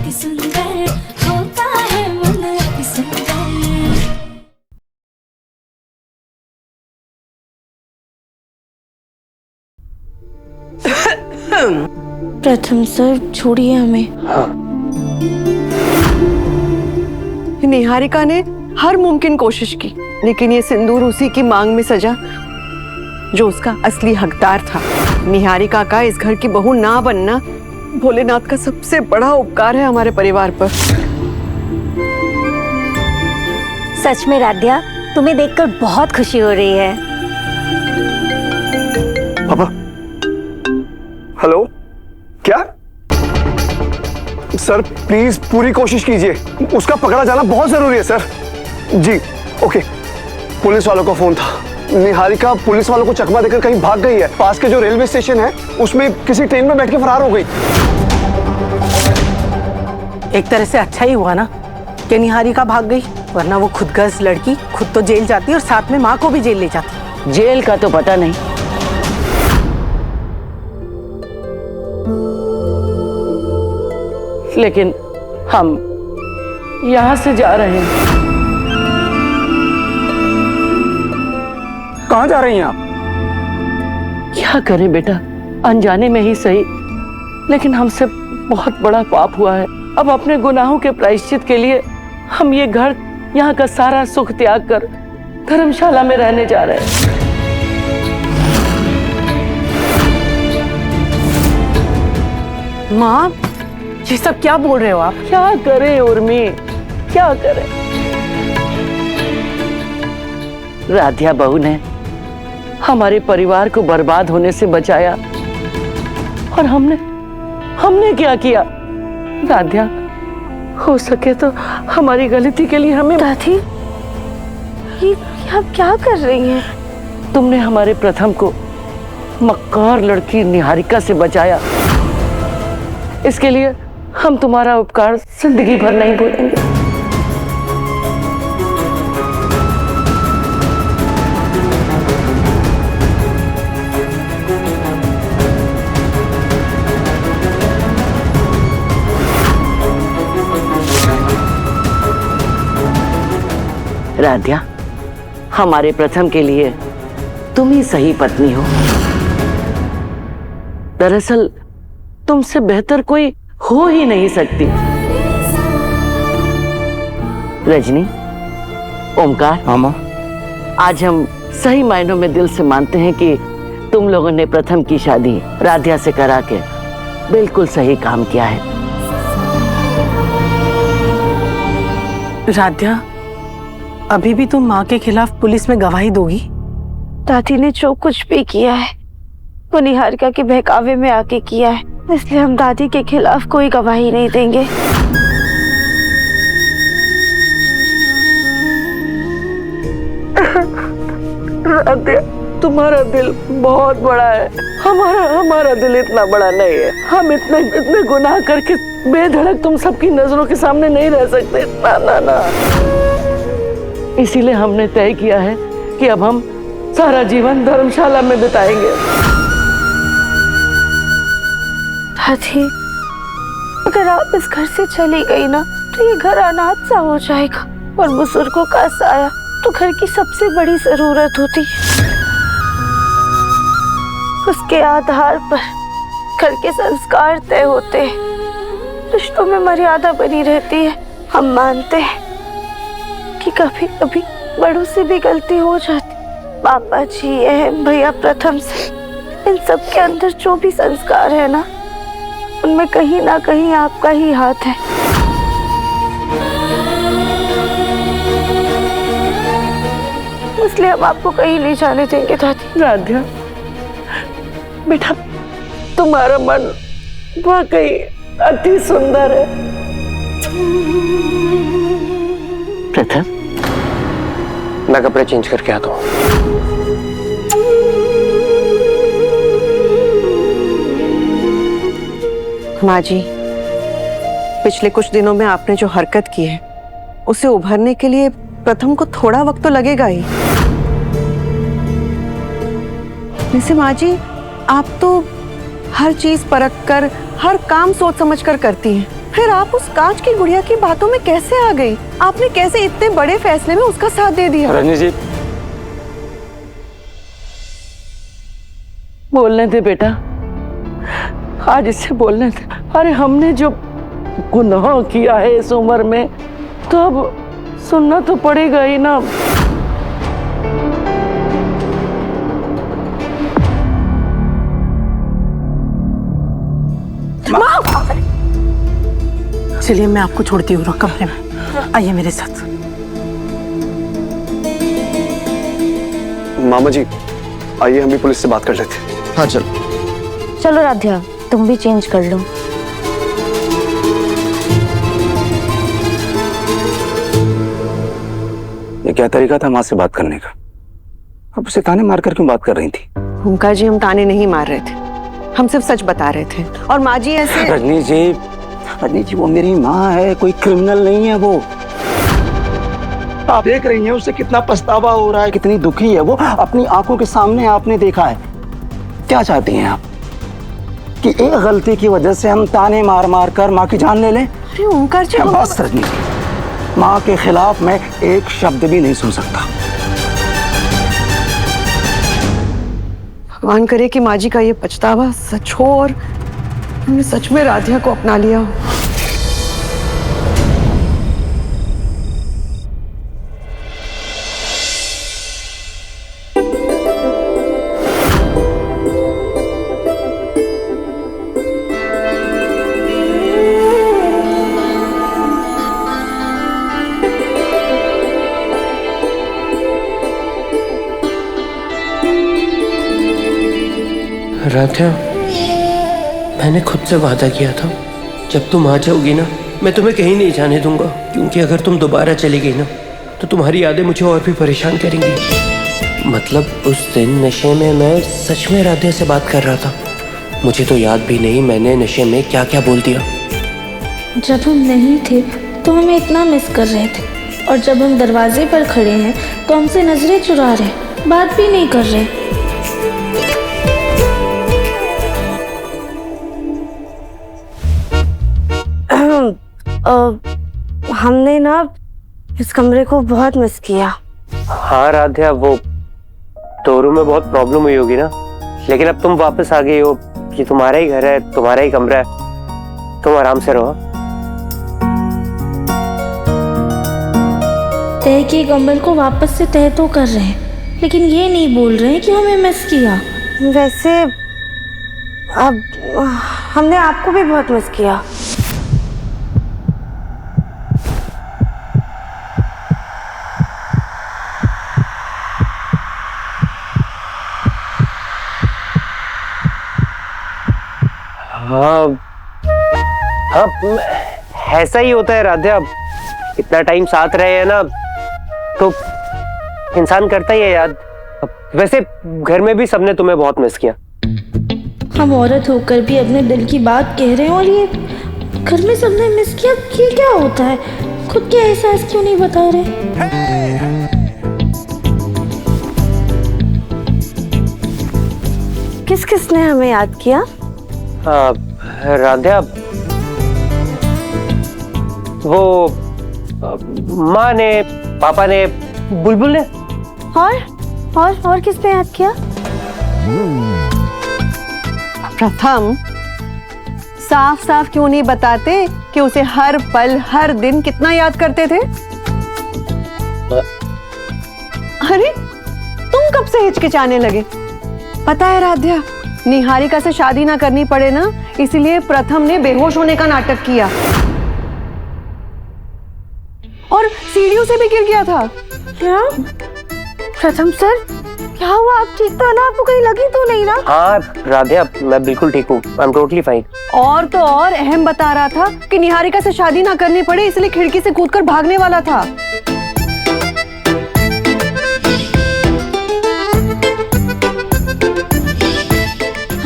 अति सुंदर होता है मन अति सुंदर। प्रथम सर छोड़िए हमें। हाँ। निहारिका ने हर मुमकिन कोशिश की, लेकिन ये सिंदूर उसी की मांग में सजा जो उसका असली हकदार था। निहारिका का इस घर की बहू ना बनना भोलेनाथ का सबसे बड़ा उपकार है हमारे परिवार पर। सच में राध्या, तुम्हें देखकर बहुत खुशी हो रही है। पापा, हेलो, क्या? सर प्लीज पूरी कोशिश कीजिए, उसका पकड़ा जाना बहुत जरूरी है सर। जी ओके। पुलिस वालों का फोन था, निहारिका पुलिस वालों को चकमा देकर कहीं भाग गई है। पास के जो रेलवे स्टेशन है उसमें किसी ट्रेन में बैठ के फरार हो गई। एक तरह से अच्छा ही हुआ ना कि निहारिका भाग गई, वरना वो खुदगर्ज लड़की खुद तो जेल जाती और साथ में माँ को भी जेल ले जाती। जेल का तो पता नहीं, लेकिन हम यहाँ से जा रहे हैं। कहाँ जा रही हैं आप? क्या करें बेटा, अनजाने में ही सही, लेकिन हमसे बहुत बड़ा पाप हुआ है। अब अपने गुनाहों के प्रायश्चित के लिए हम ये घर, यहाँ का सारा सुख त्याग कर धर्मशाला में रहने जा रहे हैं। माँ, ये सब क्या बोल रहे हो आप? क्या करें उर्मी, क्या करें? राधिया बहू ने हमारे परिवार को बर्बाद होने से बचाया, और हमने क्या किया? राधिया, हो सके तो हमारी गलती के लिए हमें। दादी, ये आप क्या कर रही हैं? तुमने हमारे प्रथम को मक्कार लड़की निहारिका से बचाया, इसके लिए हम तुम्हारा उपकार जिंदगी भर नहीं भूलेंगे। राधिया, हमारे प्रथम के लिए तुम ही सही पत्नी हो। दरअसल तुमसे बेहतर कोई हो ही नहीं सकती। रजनी, ओमकार, मामा, आज हम सही मायनों में दिल से मानते हैं कि तुम लोगों ने प्रथम की शादी राधिया से करा के बिल्कुल सही काम किया है। राध्या, अभी भी तुम माँ के खिलाफ पुलिस में गवाही दोगी? दादी ने जो कुछ भी किया है वो निहारिका के बहकावे में आके किया है, इसलिए हम दादी के खिलाफ कोई गवाही नहीं देंगे। राधिया, तुम्हारा दिल बहुत बड़ा है, हमारा दिल इतना बड़ा नहीं है। हम इतने गुनाह करके बेधड़क तुम सबकी नजरों के सामने नहीं रह सकते। ना ना ना, इसीलिए हमने तय किया है कि अब हम सारा जीवन धर्मशाला में बिताएंगे। दादी, अगर आप इस घर से चली गई ना तो ये घर अनाथ सा हो जाएगा, और बुजुर्गों का साया तो घर की सबसे बड़ी जरूरत होती है। उसके आधार पर घर के संस्कार तय होते हैं, रिश्तों में मर्यादा बनी रहती है। हम मानते हैं कि कभी कभी बड़ों से भी गलती हो जाती। पापा जी, भैया प्रथम से, इन सब के अंदर जो भी संस्कार है ना, उनमें कहीं ना कहीं आपका ही हाथ है। इसलिए हम आपको कहीं नहीं जाने देंगे दादी। राधिया बेटा, तुम्हारा मन वाकई अति सुंदर है। प्रथम, मैं कपड़े चेंज करके आता हूँ। माँ जी, पिछले कुछ दिनों में आपने जो हरकत की है उसे उभरने के लिए प्रथम को थोड़ा वक्त तो लगेगा ही। वैसे माँ जी, आप तो हर चीज परख कर, हर काम सोच समझ कर करती हैं, फिर आप उस कांच की गुड़िया की बातों में कैसे आ गई? आपने कैसे इतने बड़े फैसले में उसका साथ दे दिया? रजनी जी, बोलने दे बेटा, आज इससे बोलने दे। अरे हमने जो गुनाह किया है इस उम्र में, तो अब सुनना तो पड़ेगा ही ना। चलिए मैं आपको छोड़ती हूँ कमरे में, आइए मेरे साथ। मामा जी आइए हम भी पुलिस से बात कर लेते हैं। हाँ चलो। चलो राध्या, तुम भी चेंज कर लो। ये क्या तरीका था माँ से बात करने का? अब उसे ताने मार कर क्यों बात कर रही थी? ओंकार जी, हम ताने नहीं मार रहे थे, हम सिर्फ सच बता रहे थे। और माँ जी ऐसे। रजनी जी वो मेरी माँ है, कोई क्रिमिनल नहीं है वो। आप देख रही हैं उसे कितना पछतावा हो रहा है, कितनी दुखी है वो, अपनी आंखों के सामने आपने देखा है। क्या चाहती हैं आप कि एक गलती की वजह से हम ताने मार मार कर माँ की जान ले लें? अरे ओंकार जी, बस रजनी जी, माँ के खिलाफ मैं एक शब्द भी नहीं सुन सकता। भगवान करे कि माँ जी का ये पछतावा सच हो और हमने सच में राधिया को अपना लिया हो। राधिया, मैंने खुद से वादा किया था जब तुम आ जाओगी ना, मैं तुम्हें कहीं नहीं जाने दूंगा, क्योंकि अगर तुम दोबारा चली गई ना तो तुम्हारी यादें मुझे और भी परेशान करेंगी। मतलब उस दिन नशे में मैं सच में राधिया से बात कर रहा था, मुझे तो याद भी नहीं मैंने नशे में क्या क्या बोल दिया। जब हम नहीं थे तो हमें इतना मिस कर रहे थे, और जब हम दरवाजे पर खड़े हैं तो हमसे नजरें चुरा रहे, बात भी नहीं कर रहे। हमने ना इस कमरे को बहुत मिस किया। हाँ राधिया, वो तोरू में बहुत प्रॉब्लम हुई होगी ना, लेकिन अब तुम वापस आ गई हो, ये तुम्हारा ही घर है, तुम्हारा ही कमरा है, तुम आराम से रहो। तह के कमल को वापस से तह तो कर रहे हैं, लेकिन ये नहीं बोल रहे हैं कि हमें मिस किया। वैसे अब हमने आपको भी बहुत मिस किया। हाँ हाँ, ऐसा ही होता है राधिया, इतना टाइम साथ रहे हैं ना तो इंसान करता ही है याद। वैसे घर में भी सबने तुम्हें बहुत मिस किया। हम औरत होकर भी अपने दिल की बात कह रहे हैं, और ये घर में सबने मिस किया, ये क्या होता है? खुद के एहसास क्यों नहीं बता रहे? किस किसने हमें याद किया? राधिया, वो माँ ने, पापा ने, बुलबुल ने। और किसने याद किया? प्रथम, साफ साफ क्यों नहीं बताते कि उसे हर पल हर दिन कितना याद करते थे? अरे तुम कब से हिचकिचाने लगे? पता है राधिया, निहारिका से शादी ना करनी पड़े ना, इसलिए प्रथम ने बेहोश होने का नाटक किया और सीढ़ियों से भी गिर गया था। क्या? प्रथम सर, क्या हुआ? आप ठीक तो ना? आपको कहीं लगी तो नहीं ना? हाँ राधिया, मैं बिल्कुल ठीक हूँ, आई एम टोटली फाइन। और तो और अहम बता रहा था कि निहारिका से शादी ना करनी पड़े, इसलिए खिड़की से कूदकर भागने वाला था।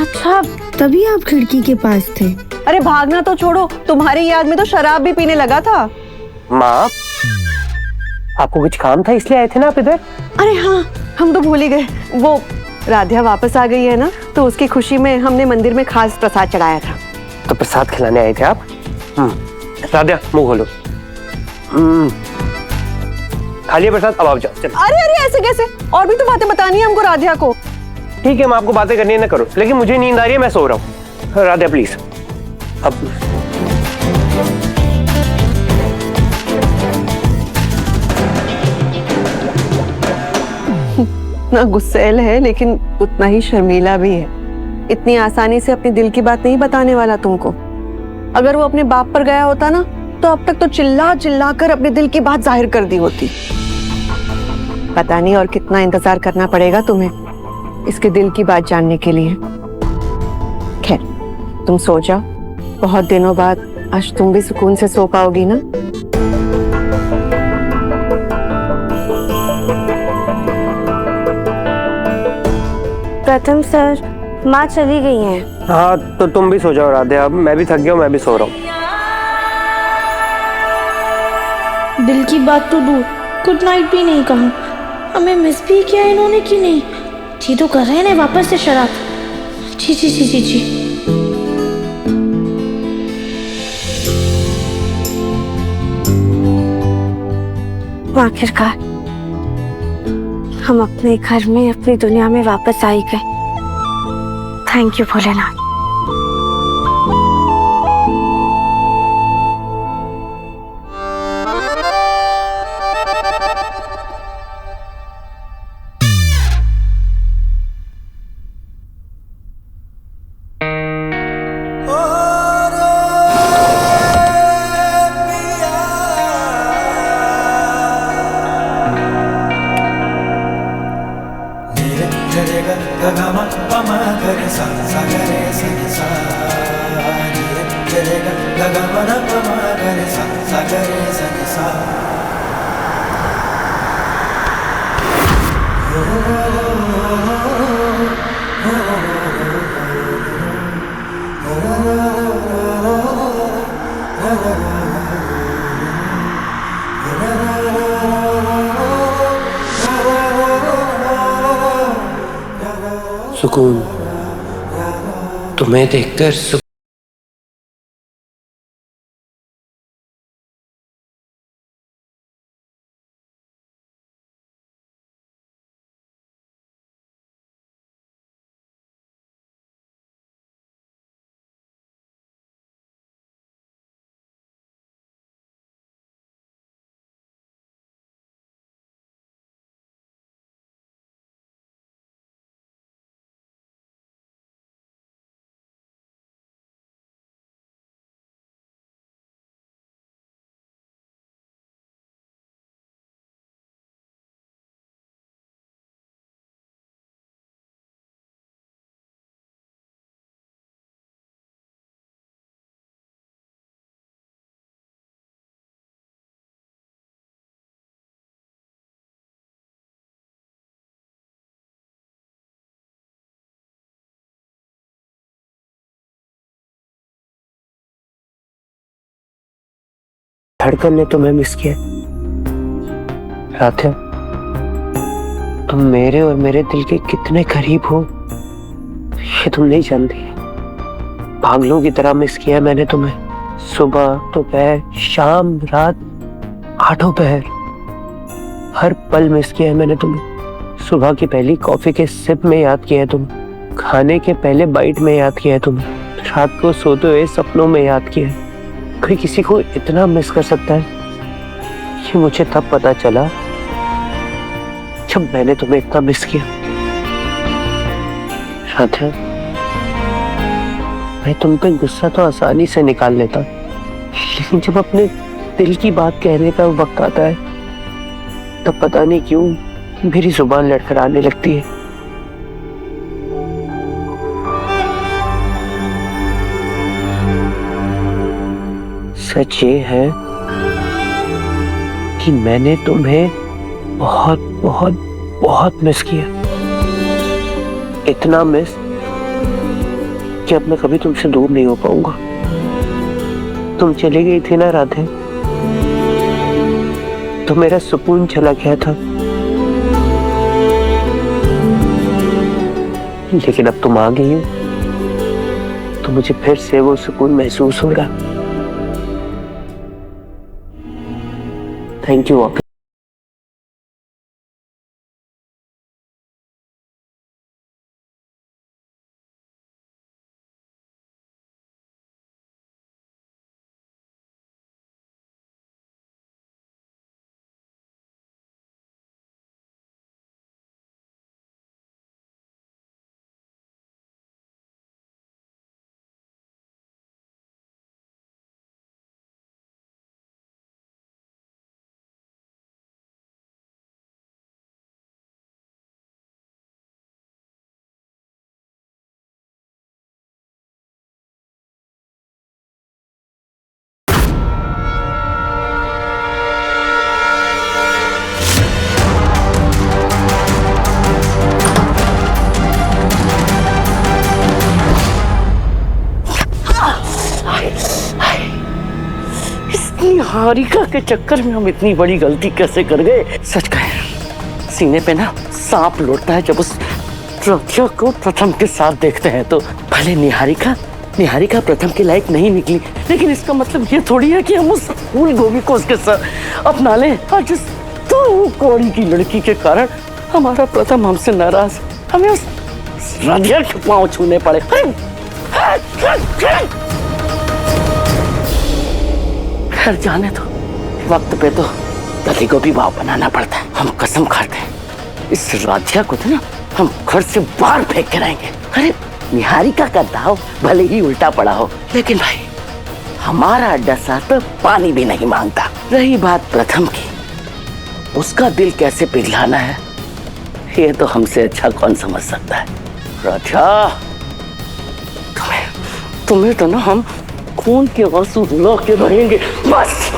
अच्छा, तभी आप खिड़की के पास थे? अरे भागना तो छोड़ो, तुम्हारी याद में तो शराब भी पीने लगा था। माँ, आपको कुछ काम था इसलिए आए थे ना आप इधर? अरे हाँ, हम तो भूल ही गए। वो राधिया वापस आ गई है ना, तो उसकी खुशी में हमने मंदिर में खास प्रसाद चढ़ाया था। तो प्रसाद खिलाने आए थे आप? राधिया मुंह खोलो। खाली प्रसाद, अब आप जाओ। चल। अरे अरे ऐसे कैसे? और भी तो बातें बतानी है हमको राधिया को। ठीक है, मैं आपको बातें करनी है ना करो, लेकिन मुझे नींद आ रही है, मैं सो रहा हूँ। राधिया प्लीज अब। ना गुस्सैल है लेकिन उतना ही शर्मीला भी है। इतनी आसानी से अपने दिल की बात नहीं बताने वाला तुमको। अगर वो अपने बाप पर गया होता ना तो अब तक तो चिल्ला चिल्ला कर अपने दिल की बात जाहिर कर दी होती। पता नहीं और कितना इंतजार करना पड़ेगा तुम्हें इसके दिल की बात जानने के लिए। खैर तुम सो जाओ, बहुत दिनों बाद आज तुम भी सुकून से सो पाओगी ना। प्रथम सर, माँ चली गई हैं। हाँ तो तुम भी सो जाओ राधिया, अब मैं भी थक गया हूँ, मैं भी सो रहा हूँ। दिल की बात तो दूर, गुड नाइट भी नहीं कहा। हमें मिस भी किया इन्होंने कि नहीं? जी तो कर रहे हैं वापस से शराब। जी जी जी जी जी। आखिरकार हम अपने घर में, अपनी दुनिया में वापस आ ही गए। Thank you Bholenath. सुकून, तुम्हें देखकर धड़कन ने तुम्हें मिस किया। राधिया, तुम मेरे और मेरे दिल के कितने करीब हो ये तुम नहीं जानती। पागलों की तरह मिस किया मैंने तुम्हें। सुबह, दोपहर, शाम, रात, आठों पहर, हर पल मिस किया है मैंने तुम्हें। सुबह की पहली कॉफी के सिप में याद किया है तुम्हें, खाने के पहले बाइट में याद किया है तुम्हें, रात को सोते हुए सपनों में याद किया है। कोई किसी को इतना मिस कर सकता है ये मुझे तब पता चला जब मैंने तुम्हें इतना मिस किया। राधिया, मैं तुम पे गुस्सा तो आसानी से निकाल लेता, लेकिन जब अपने दिल की बात कहने का वक्त आता है तब पता नहीं क्यों मेरी जुबान लड़खड़ाने लगती है। सच ये है कि मैंने तुम्हें बहुत बहुत बहुत मिस किया। इतना मिस कि अब मैं कभी तुमसे दूर नहीं हो पाऊंगा। तुम चली गई थी ना राधे, तो मेरा सुकून चला गया था, लेकिन अब तुम आ गई हो तो मुझे फिर से वो सुकून महसूस हो रहा। थैंक यू वापस। निहारिका के चक्कर में हम इतनी बड़ी गलती कैसे कर गए? सच कहें, सीने पे ना सांप लौटता है जब उस राध्या को प्रथम के साथ देखते हैं। तो भले निहारिका प्रथम के लायक नहीं निकली, लेकिन इसका मतलब ये थोड़ी है कि हम उस फूल गोभी को उसके साथ अपना लें। आज इस तो कौड़ी की लड़की के कारण हमारा प्रथम हमसे नाराज, हमें उस राध्या के पांव छूने पड़े। खैर जाने दो, वक्त पे तो गली को भी भाव बनाना पड़ता है। हम कसम खाते हैं इस राध्या को तो ना हम घर से बाहर फेंक के रहेंगे। अरे निहारिका का दाव भले ही उल्टा पड़ा हो, लेकिन भाई हमारा अड्डा साथ पे पानी भी नहीं मांगता। रही बात प्रथम की, उसका दिल कैसे पिघलाना है ये तो हमसे अच्छा कौन समझ सकता है। राध्या, तुम्हें तो ना हम खून के आंसू रुला के रहेंगे बस।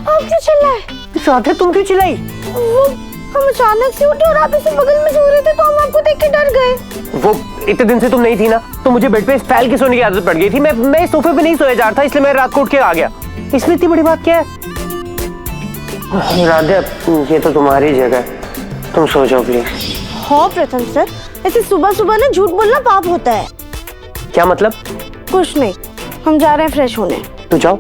आप क्यों चिल्लाए? राधे तुम क्यों चिल्लाई? हम अचानक से उठे और आप इसे बगल में सो रहे थे तो हम आपको देख के डर गए। वो इतने दिन से तुम नहीं थी ना, तो मुझे बेड पे फैल के सोने की आदत पड़ गई थी। मैं सोफे पे नहीं सोया जा रहा था, इसलिए मैं रात को उठ के आ गया। इसमें इतनी बड़ी बात क्या है? राधे ये तो तुम्हारी जगह है, तुम सो जाओ प्लीज। हाँ प्रथम सर, ऐसे सुबह सुबह ना झूठ बोलना पाप होता है। क्या मतलब? कुछ नहीं, हम जा रहे हैं फ्रेश होने। तो जाओ।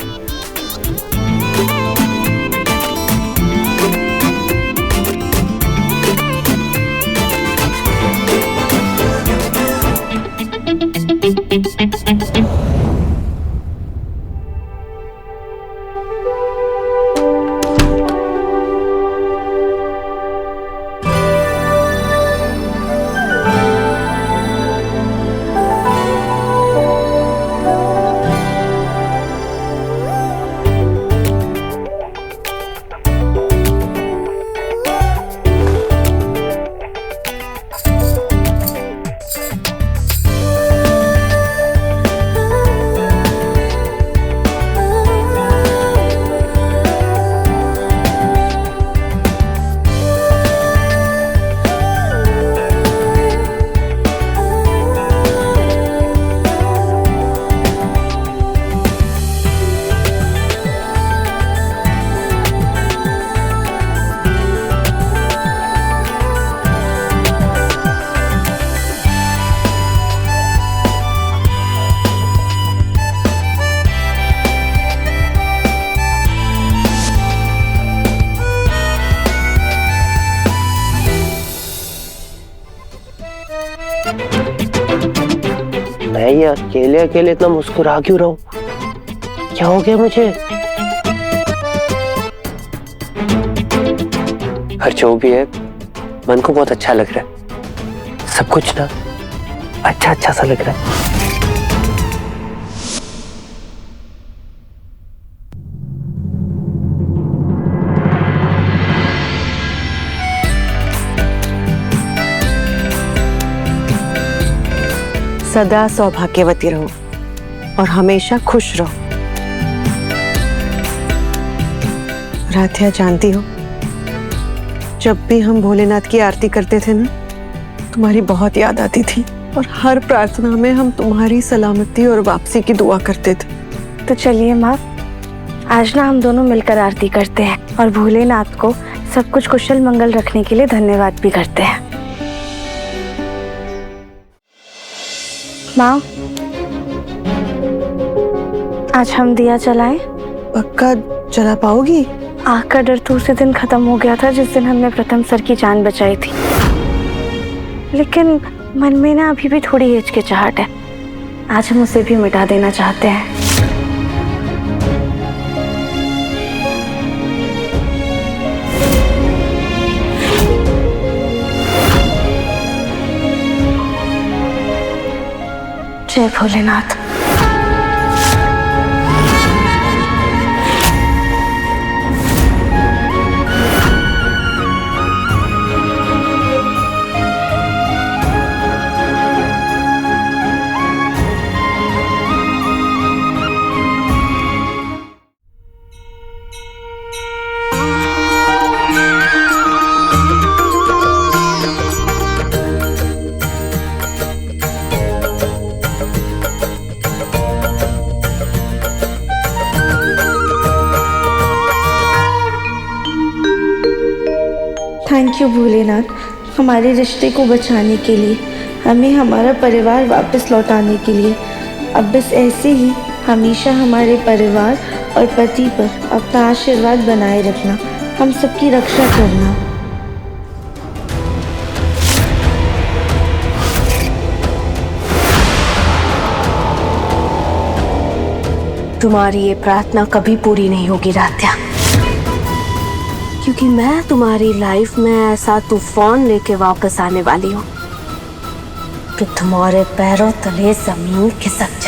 मैं ये अकेले अकेले इतना मुस्कुरा क्यों रहा हूं? क्या हो गया मुझे? हर जो भी है मन को बहुत अच्छा लग रहा है, सब कुछ ना अच्छा अच्छा सा लग रहा है। सदा सौभाग्यवती रहो और हमेशा खुश रहो। राध्या, जानती हो जब भी हम भोलेनाथ की आरती करते थे ना, तुम्हारी बहुत याद आती थी और हर प्रार्थना में हम तुम्हारी सलामती और वापसी की दुआ करते थे। तो चलिए माँ, आज ना हम दोनों मिलकर आरती करते हैं और भोलेनाथ को सब कुछ कुशल मंगल रखने के लिए धन्यवाद भी करते हैं। माँ, आज हम दिया जलाएं? पक्का जला पाओगी? आग का डर तो उसी दिन खत्म हो गया था जिस दिन हमने प्रथम सर की जान बचाई थी, लेकिन मन में ना अभी भी थोड़ी हिचकिचाहट है। आज हम उसे भी मिटा देना चाहते हैं। जय भोलेनाथ। थैंक यू भोलेनाथ, हमारे रिश्ते को बचाने के लिए, हमें हमारा परिवार वापस लौटाने के लिए। अब बस ऐसे ही हमेशा हमारे परिवार और पति पर अपना आशीर्वाद बनाए रखना, हम सबकी रक्षा करना। तुम्हारी ये प्रार्थना कभी पूरी नहीं होगी राध्या, क्योंकि मैं तुम्हारी लाइफ में ऐसा तूफान लेके वापस आने वाली हूँ कि तुम्हारे पैरों तले जमीन खिसक जाए।